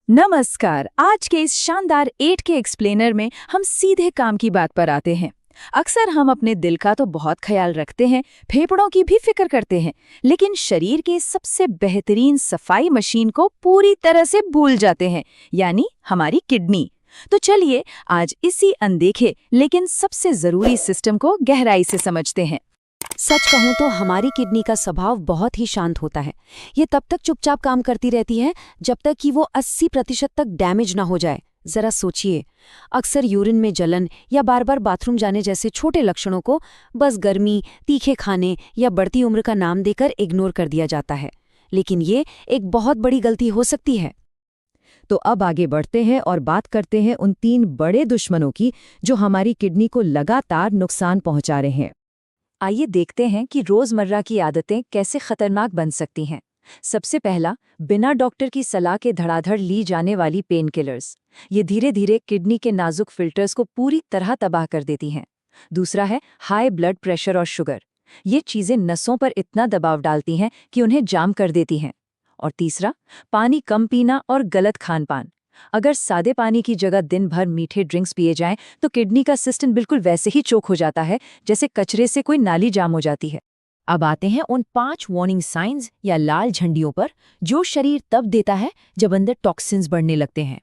नमस्कार। आज के इस शानदार 8 के एक्सप्लेनर में हम सीधे काम की बात पर आते हैं। अक्सर हम अपने दिल का तो बहुत ख्याल रखते हैं, फेफड़ों की भी फिक्र करते हैं, लेकिन शरीर के सबसे बेहतरीन सफाई मशीन को पूरी तरह से भूल जाते हैं, यानी हमारी किडनी। तो चलिए आज इसी अनदेखे लेकिन सबसे जरूरी सिस्टम को गहराई से समझते हैं। सच कहूं तो हमारी किडनी का स्वभाव बहुत ही शांत होता है। ये तब तक चुपचाप काम करती रहती है जब तक कि वो 80% तक डैमेज ना हो जाए। जरा सोचिए, अक्सर यूरिन में जलन या बार बार बाथरूम जाने जैसे छोटे लक्षणों को बस गर्मी, तीखे खाने या बढ़ती उम्र का नाम देकर इग्नोर कर दिया जाता है, लेकिन ये एक बहुत बड़ी गलती हो सकती है। तो अब आगे बढ़ते हैं और बात करते हैं उन 3 बड़े दुश्मनों की जो हमारी किडनी को लगातार नुकसान पहुंचा रहे हैं। आइए देखते हैं कि रोजमर्रा की आदतें कैसे खतरनाक बन सकती हैं। सबसे पहला, बिना डॉक्टर की सलाह के धड़ाधड़ ली जाने वाली पेन किलर्स। ये धीरे धीरे किडनी के नाजुक फिल्टर्स को पूरी तरह तबाह कर देती हैं। दूसरा है हाई ब्लड प्रेशर और शुगर। ये चीजें नसों पर इतना दबाव डालती हैं कि उन्हें जाम कर देती हैं। और तीसरा, पानी कम पीना और गलत खान पान। अगर सादे पानी की जगह दिन भर मीठे ड्रिंक्स पिए जाएं तो किडनी का सिस्टम बिल्कुल वैसे ही चोक हो जाता है जैसे कचरे से कोई नाली जाम हो जाती है। अब आते हैं उन 5 वार्निंग साइंस या लाल झंडियों पर जो शरीर तब देता है जब अंदर टॉक्सिन्स बढ़ने लगते हैं।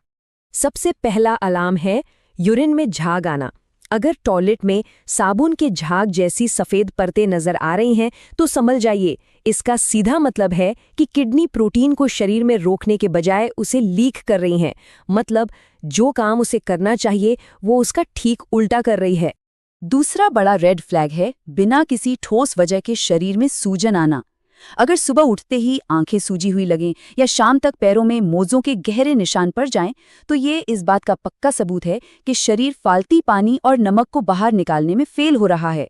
सबसे पहला अलार्म है यूरिन में झाग आना। अगर टॉयलेट में साबुन के झाग जैसी सफेद परतें नजर आ रही हैं तो समझ जाइए, इसका सीधा मतलब है कि किडनी प्रोटीन को शरीर में रोकने के बजाय उसे लीक कर रही हैं। मतलब जो काम उसे करना चाहिए वो उसका ठीक उल्टा कर रही है। दूसरा बड़ा रेड फ्लैग है बिना किसी ठोस वजह के शरीर में सूजन आना। अगर सुबह उठते ही आंखें सूजी हुई लगें या शाम तक पैरों में मोज़ों के गहरे निशान पड़ जाएं, तो ये इस बात का पक्का सबूत है कि शरीर फालतू पानी और नमक को बाहर निकालने में फेल हो रहा है।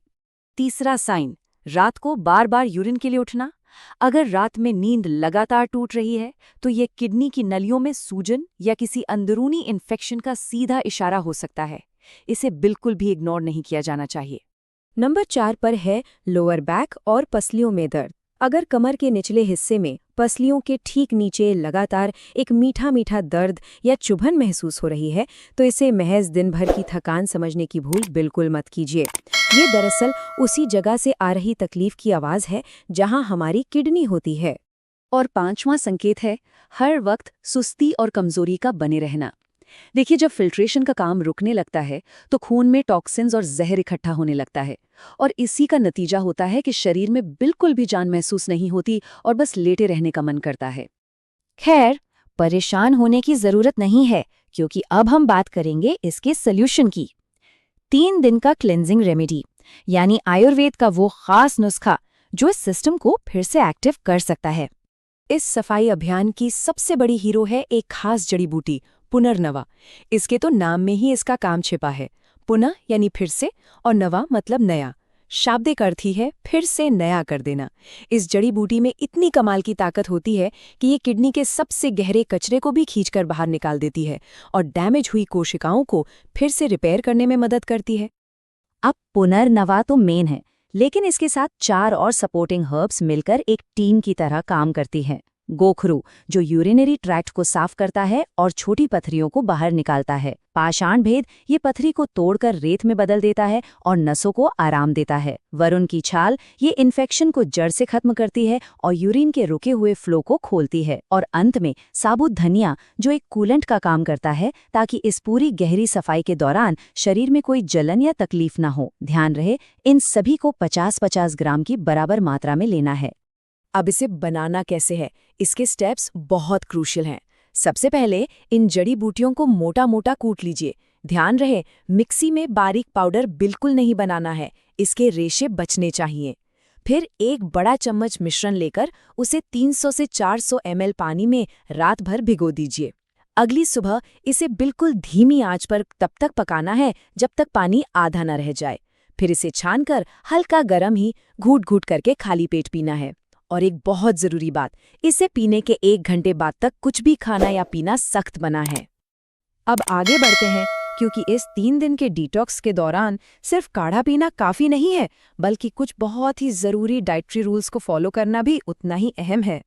तीसरा साइन, रात को बार बार यूरिन के लिए उठना। अगर रात में नींद लगातार टूट रही है तो ये किडनी की नलियों में सूजन या किसी अंदरूनी इन्फेक्शन का सीधा इशारा हो सकता है। इसे बिल्कुल भी इग्नोर नहीं किया जाना चाहिए। नंबर 4 पर है लोअर बैक और पसलियों में दर्द। अगर कमर के निचले हिस्से में पसलियों के ठीक नीचे लगातार एक मीठा मीठा दर्द या चुभन महसूस हो रही है तो इसे महज दिन भर की थकान समझने की भूल बिल्कुल मत कीजिए। ये दरअसल उसी जगह से आ रही तकलीफ की आवाज़ है जहां हमारी किडनी होती है। और 5वां संकेत है हर वक्त सुस्ती और कमजोरी का बने रहना। देखिए, जब फिल्ट्रेशन का काम रुकने लगता है तो खून में टॉक्सिन्स और जहर इकट्ठा होने लगता है, और इसी का नतीजा होता है कि शरीर में बिल्कुल भी जान महसूस नहीं होती और बस लेटे रहने का मन करता है। खैर, परेशान होने की जरूरत नहीं है, क्योंकि अब हम बात करेंगे इसके सॉल्यूशन की। 3 दिन का क्लेंजिंग रेमेडी, यानी आयुर्वेद का वो खास नुस्खा जो इस सिस्टम को फिर से एक्टिव कर सकता है। इस सफाई अभियान की सबसे बड़ी हीरो है एक खास जड़ी बूटी, पुनर्नवा। इसके तो नाम में ही इसका काम छिपा है। पुनः यानी फिर से और नवा मतलब नया। शाब्दिक अर्थ ही है फिर से नया कर देना। इस जड़ी बूटी में इतनी कमाल की ताकत होती है कि ये किडनी के सबसे गहरे कचरे को भी खींचकर बाहर निकाल देती है और डैमेज हुई कोशिकाओं को फिर से रिपेयर करने में मदद करती है। अब पुनर्नवा तो मेन है, लेकिन इसके साथ 4 और सपोर्टिंग हर्ब्स मिलकर एक टीम की तरह काम करती हैं। गोखरू, जो यूरिनरी ट्रैक्ट को साफ करता है और छोटी पथरियों को बाहर निकालता है। पाषाण भेद, ये पथरी को तोड़कर रेत में बदल देता है और नसों को आराम देता है। वरुण की छाल, ये इन्फेक्शन को जड़ से खत्म करती है और यूरिन के रुके हुए फ्लो को खोलती है। और अंत में साबुत धनिया, जो एक कूलेंट का काम करता है ताकि इस पूरी गहरी सफाई के दौरान शरीर में कोई जलन या तकलीफ ना हो। ध्यान रहे, इन सभी को 50-50 ग्राम की बराबर मात्रा में लेना है। अब इसे बनाना कैसे है, इसके स्टेप्स बहुत क्रूशियल हैं। सबसे पहले इन जड़ी बूटियों को मोटा मोटा कूट लीजिए। ध्यान रहे, मिक्सी में बारीक पाउडर बिल्कुल नहीं बनाना है, इसके रेशे बचने चाहिए। फिर एक बड़ा चम्मच मिश्रण लेकर उसे 300 से 400 ml पानी में रात भर भिगो दीजिए। अगली सुबह इसे बिल्कुल धीमी आंच पर तब तक पकाना है जब तक पानी आधा न रह जाए। फिर इसे छानकर हल्का गरम ही घूट घूट करके खाली पेट पीना है। और एक बहुत जरूरी बात, इसे पीने के 1 घंटे बाद तक कुछ भी खाना या पीना सख्त मना है। अब आगे बढ़ते हैं, क्योंकि इस 3 दिन के डिटॉक्स के दौरान सिर्फ काढ़ा पीना काफी नहीं है, बल्कि कुछ बहुत ही जरूरी डाइटरी रूल्स को फॉलो करना भी उतना ही अहम है।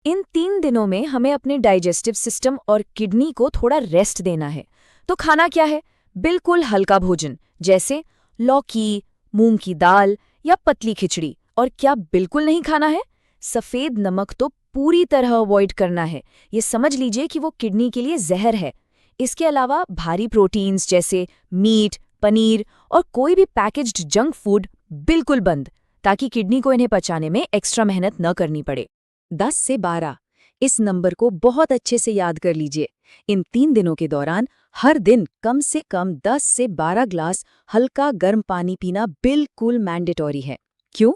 इन 3 दिनों में हमें अपने डाइजेस्टिव सिस्टम और किडनी को थोड़ा रेस्ट देना है। तो खाना क्या है? बिल्कुल हल्का भोजन, जैसे लौकी, मूंग की दाल या पतली खिचड़ी। और क्या बिल्कुल नहीं खाना है? सफ़ेद नमक तो पूरी तरह अवॉइड करना है। ये समझ लीजिए कि वो किडनी के लिए जहर है। इसके अलावा भारी प्रोटीन्स जैसे मीट, पनीर और कोई भी पैकेज्ड जंक फूड बिल्कुल बंद, ताकि किडनी को इन्हें पचाने में एक्स्ट्रा मेहनत न करनी पड़े। 10 से 12 इस नंबर को बहुत अच्छे से याद कर लीजिए। इन 3 दिनों के दौरान हर दिन कम से कम 10 से 12 ग्लास हल्का गर्म पानी पीना बिल्कुल मैंडेटरी है। क्यों?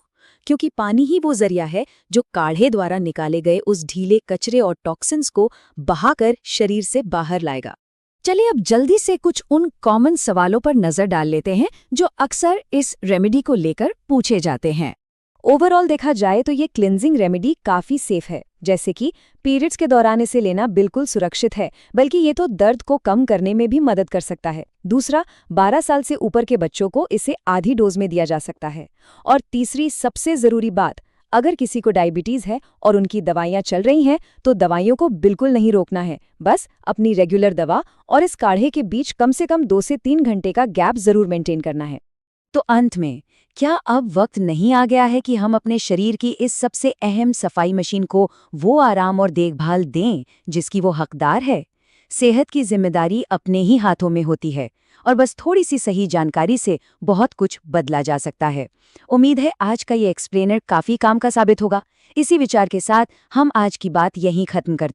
क्योंकि पानी ही वो जरिया है जो काढ़े द्वारा निकाले गए उस ढीले कचरे और टॉक्सिन्स को बहाकर शरीर से बाहर लाएगा। चलिए अब जल्दी से कुछ उन कॉमन सवालों पर नजर डाल लेते हैं जो अक्सर इस रेमेडी को लेकर पूछे जाते हैं। ओवरऑल देखा जाए तो ये क्लिनजिंग रेमेडी काफ़ी सेफ है। जैसे कि पीरियड्स के दौरान इसे लेना बिल्कुल सुरक्षित है, बल्कि ये तो दर्द को कम करने में भी मदद कर सकता है। दूसरा, 12 साल से ऊपर के बच्चों को इसे आधी डोज में दिया जा सकता है। और तीसरी सबसे ज़रूरी बात, अगर किसी को डायबिटीज़ है और उनकी दवाइयाँ चल रही हैं तो दवाइयों को बिल्कुल नहीं रोकना है। बस अपनी रेगुलर दवा और इस काढ़े के बीच कम से कम 2 से 3 घंटे का गैप ज़रूर मेंटेन करना है। तो अंत में, क्या अब वक्त नहीं आ गया है कि हम अपने शरीर की इस सबसे अहम सफाई मशीन को वो आराम और देखभाल दें जिसकी वो हकदार है? सेहत की जिम्मेदारी अपने ही हाथों में होती है और बस थोड़ी सी सही जानकारी से बहुत कुछ बदला जा सकता है। उम्मीद है आज का ये एक्सप्लेनर काफ़ी काम का साबित होगा। इसी विचार के साथ हम आज की बात यहीं खत्म करते हैं।